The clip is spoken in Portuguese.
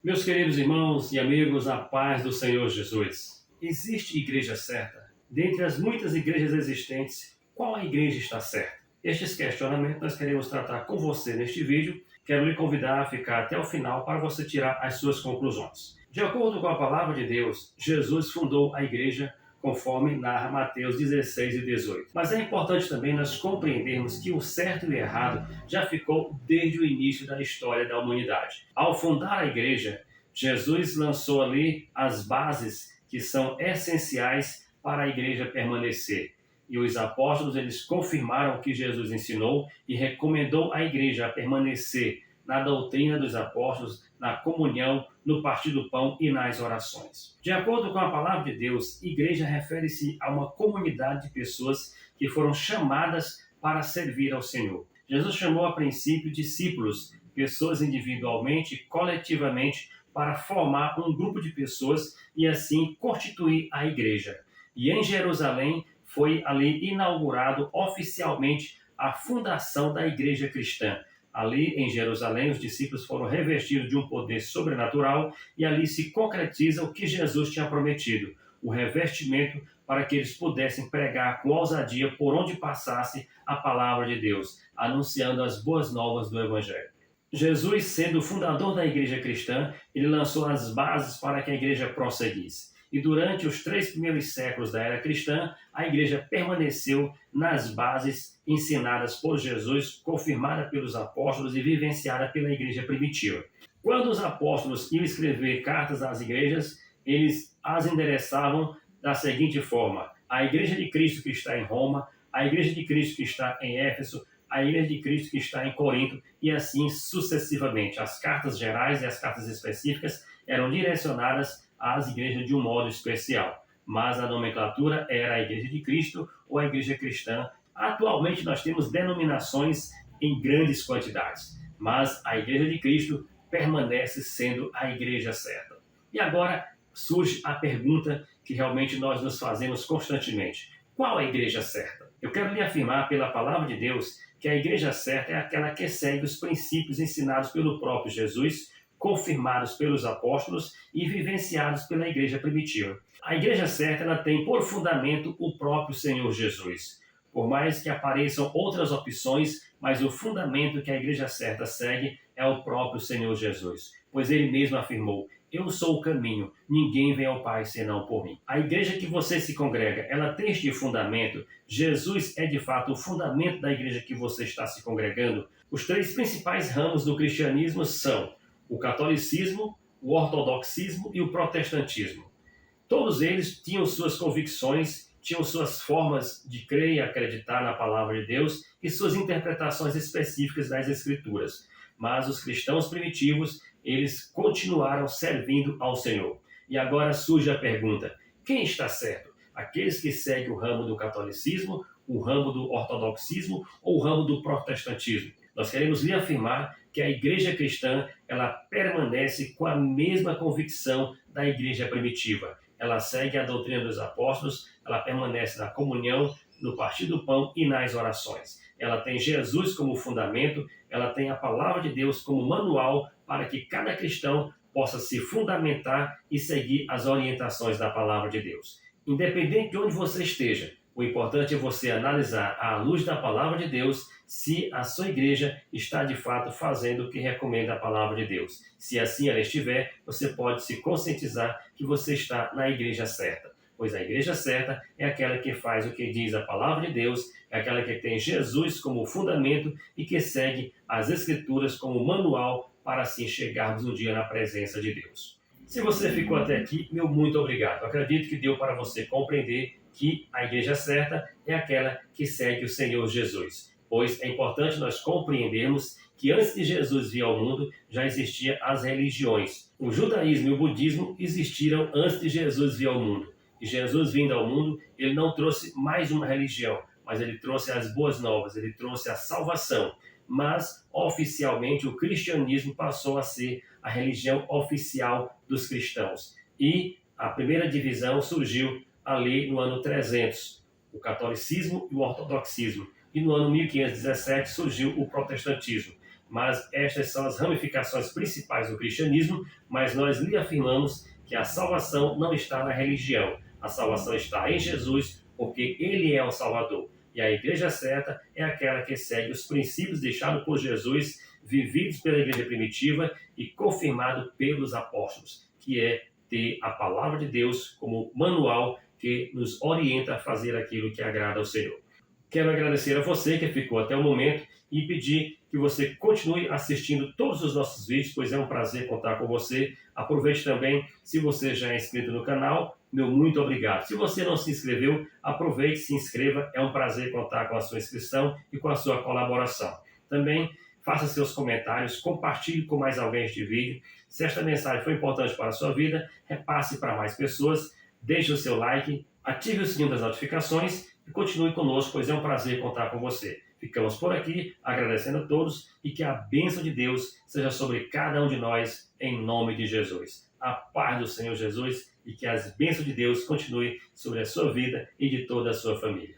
Meus queridos irmãos e amigos, a paz do Senhor Jesus. Existe igreja certa? Dentre as muitas igrejas existentes, qual a igreja está certa? Estes questionamentos nós queremos tratar com você neste vídeo. Quero lhe convidar a ficar até o final para você tirar as suas conclusões. De acordo com a palavra de Deus, Jesus fundou a igreja conforme narra Mateus 16 e 18. Mas é importante também nós compreendermos que o certo e o errado já ficou desde o início da história da humanidade. Ao fundar a igreja, Jesus lançou ali as bases que são essenciais para a igreja permanecer. E os apóstolos, eles confirmaram o que Jesus ensinou e recomendou à igreja a permanecer na doutrina dos apóstolos, na comunhão, no partir do pão e nas orações. De acordo com a palavra de Deus, igreja refere-se a uma comunidade de pessoas que foram chamadas para servir ao Senhor. Jesus chamou a princípio discípulos, pessoas individualmente e coletivamente, para formar um grupo de pessoas e assim constituir a igreja. E em Jerusalém foi ali inaugurado oficialmente a fundação da igreja cristã. Ali em Jerusalém, os discípulos foram revestidos de um poder sobrenatural e ali se concretiza o que Jesus tinha prometido, o revestimento para que eles pudessem pregar com ousadia por onde passasse a palavra de Deus, anunciando as boas novas do Evangelho. Jesus, sendo o fundador da igreja cristã, ele lançou as bases para que a igreja prosseguisse. E durante os 3 primeiros séculos da era cristã, a igreja permaneceu nas bases ensinadas por Jesus, confirmada pelos apóstolos e vivenciada pela igreja primitiva. Quando os apóstolos iam escrever cartas às igrejas, eles as endereçavam da seguinte forma: a igreja de Cristo que está em Roma, a igreja de Cristo que está em Éfeso, a igreja de Cristo que está em Corinto, e assim sucessivamente. As cartas gerais e as cartas específicas eram direcionadas às igrejas de um modo especial, mas a nomenclatura era a igreja de Cristo ou a igreja cristã. Atualmente nós temos denominações em grandes quantidades, mas a igreja de Cristo permanece sendo a igreja certa. E agora surge a pergunta que realmente nós nos fazemos constantemente: qual a igreja certa? Eu quero lhe afirmar pela palavra de Deus que a igreja certa é aquela que segue os princípios ensinados pelo próprio Jesus, confirmados pelos apóstolos e vivenciados pela igreja primitiva. A igreja certa, ela tem por fundamento o próprio Senhor Jesus. Por mais que apareçam outras opções, mas o fundamento que a igreja certa segue é o próprio Senhor Jesus, pois ele mesmo afirmou: eu sou o caminho, ninguém vem ao Pai senão por mim. A igreja que você se congrega, ela tem este fundamento? Jesus é de fato o fundamento da igreja que você está se congregando? Os 3 principais ramos do cristianismo são o catolicismo, o ortodoxismo e o protestantismo. Todos eles tinham suas convicções, tinham suas formas de crer e acreditar na palavra de Deus e suas interpretações específicas das Escrituras. Mas os cristãos primitivos, eles continuaram servindo ao Senhor. E agora surge a pergunta: quem está certo? Aqueles que seguem o ramo do catolicismo, o ramo do ortodoxismo ou o ramo do protestantismo? Nós queremos lhe afirmar que a igreja cristã, ela permanece com a mesma convicção da igreja primitiva. Ela segue a doutrina dos apóstolos, ela permanece na comunhão, no partir do pão e nas orações. Ela tem Jesus como fundamento, ela tem a palavra de Deus como manual para que cada cristão possa se fundamentar e seguir as orientações da palavra de Deus. Independente de onde você esteja, o importante é você analisar à luz da palavra de Deus se a sua igreja está de fato fazendo o que recomenda a palavra de Deus. Se assim ela estiver, você pode se conscientizar que você está na igreja certa. Pois a igreja certa é aquela que faz o que diz a palavra de Deus, é aquela que tem Jesus como fundamento e que segue as Escrituras como manual para assim chegarmos um dia na presença de Deus. Se você ficou até aqui, meu muito obrigado. Acredito que deu para você compreender que a igreja certa é aquela que segue o Senhor Jesus. Pois é importante nós compreendermos que antes de Jesus vir ao mundo, já existiam as religiões. O judaísmo e o budismo existiram antes de Jesus vir ao mundo. E Jesus vindo ao mundo, ele não trouxe mais uma religião, mas ele trouxe as boas novas, ele trouxe a salvação. Mas, oficialmente, o cristianismo passou a ser a religião oficial dos cristãos. E a primeira divisão surgiu ali no ano 300, o catolicismo e o ortodoxismo. E no ano 1517 surgiu o protestantismo. mas estas são as ramificações principais do cristianismo, mas nós lhe afirmamos que a salvação não está na religião, a salvação está em Jesus, porque Ele é o Salvador. E a igreja certa é aquela que segue os princípios deixados por Jesus, vividos pela igreja primitiva e confirmado pelos apóstolos, que é ter a palavra de Deus como manual que nos orienta a fazer aquilo que agrada ao Senhor. Quero agradecer a você que ficou até o momento e pedir que você continue assistindo todos os nossos vídeos, pois é um prazer contar com você. Aproveite também, se você já é inscrito no canal, meu muito obrigado. Se você não se inscreveu, aproveite, se inscreva, é um prazer contar com a sua inscrição e com a sua colaboração. Também faça seus comentários, compartilhe com mais alguém este vídeo. Se esta mensagem foi importante para a sua vida, repasse para mais pessoas, deixe o seu like, ative o sininho das notificações e continue conosco, pois é um prazer contar com você. Ficamos por aqui, agradecendo a todos e que a bênção de Deus seja sobre cada um de nós, em nome de Jesus. A paz do Senhor Jesus e que as bênçãos de Deus continuem sobre a sua vida e de toda a sua família.